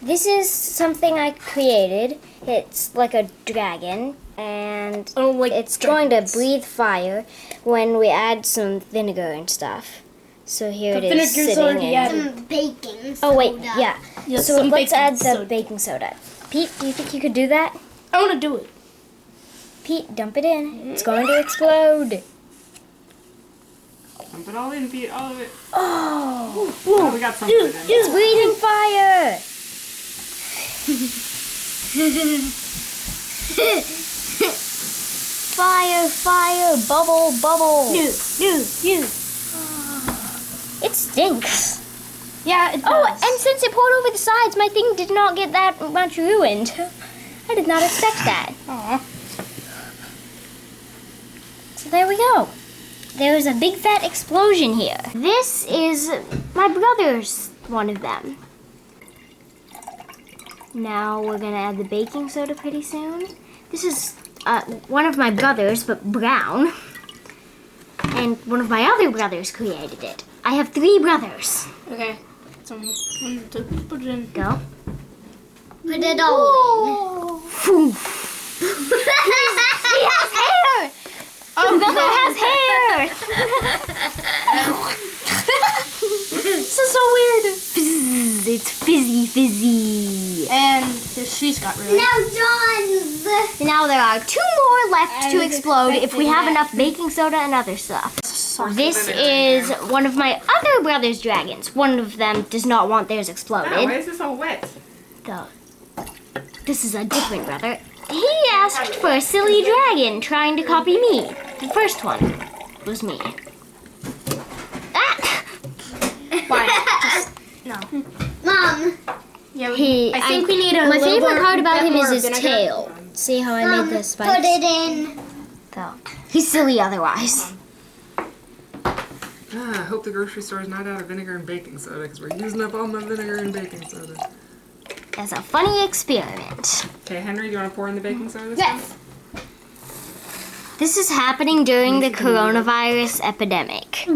This is something I created. It's like a dragon, and it's going to breathe fire when we add some vinegar and stuff. So here it is sitting in. Some baking soda. Oh wait, yeah. Yes, So some let's add baking the soda. baking soda. Pete, do you think you could do that? I want to do it. Pete, dump it in. It's going to explode. Dump it all in, Pete, all of it. Oh, Oh, we got some of it in. it's breathing fire. Fire, fire, bubble, bubble. You. It stinks. Yeah, it does. Oh, and since it poured over the sides, my thing did not get that much ruined. I did not expect that. Aw. So there we go. There was a big fat explosion here. This is my brother's one of them. Now we're gonna add the baking soda pretty soon. This is one of my brothers, but brown. And one of my other brothers created it. I have 3 brothers. Okay. So I'm going to put it in. Go. Put it all in. He has hair! Oh, brother has hair! This is so weird. Fizz, it's fizzy. And his shoes got ruined. Now John's. Now there are 2 more left to I was explode if we expecting have that. enough baking soda and other stuff. Pour This some vinegar in is there. one of my other brother's dragons. One of them does not want theirs Wow, why exploded. is this all wet? This is a different brother. He asked for a silly dragon trying to copy me. The first one was me. Ah! Why? No. Mom. Yeah, He, I think we need a my little favorite more- part about bit him is more his vinegar. tail. See how I made the Put spikes? it in. So, he's silly otherwise. I hope the grocery store is not out of vinegar and baking soda because we're using up all my vinegar and baking soda. As a funny experiment. Okay, Henry, do you want to pour in the baking soda this Yes. This is happening during the coronavirus epidemic,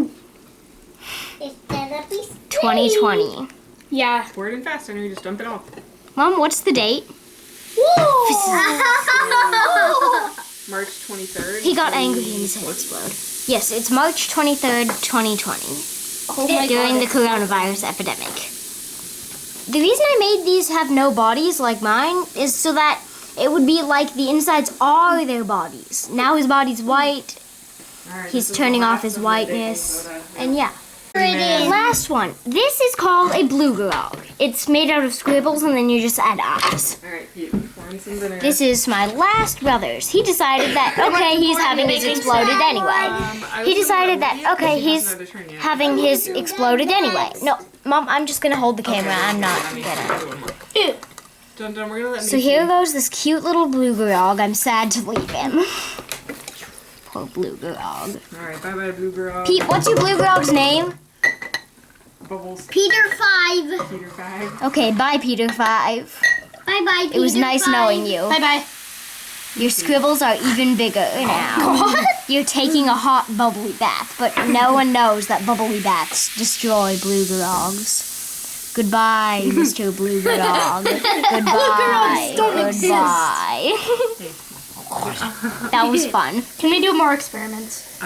It's gonna be 2020. Yeah. time? Pour it in fast, Henry. Just dump it all. Mom, what's the date? March 23rd. He got angry and his head exploded. Yes, it's March 23rd, 2020, Oh my during the coronavirus epidemic. The reason I made these have no bodies like mine is so that it would be like the insides are their bodies. Now his body's white, All right, he's this is turning the off last his of the baking whiteness, soda. and yeah. Man. Last one. This is called a blue grog. It's made out of scribbles and then you just add eyes. All right, Pete, pour in some vinegar. This is my last brother's. He decided that, okay, he's having his exploded anyway. I He was decided gonna that, go okay, eat, but he he's hasn't had a turn yet. having his exploded anyway. No, Mom, I'm just gonna hold the camera. Okay, I'm not let me gonna. do one more. Ew. Dun, dun, we're gonna let So me here see. goes this cute little blue grog. I'm sad to leave him. Poor blue grog. All right, bye bye, blue girl. Pete, what's your blue grog's name? Bubbles. Peter 5. Peter 5. Okay, bye, Peter 5. Bye bye, Peter It was nice 5. knowing you. Bye bye. Your scribbles are even bigger now. You're taking a hot bubbly bath, but no one knows that bubbly baths destroy blue grogs. Goodbye, Mr. Blue Grog. Goodbye. don't exist. Goodbye. That was fun. Can we do more experiments?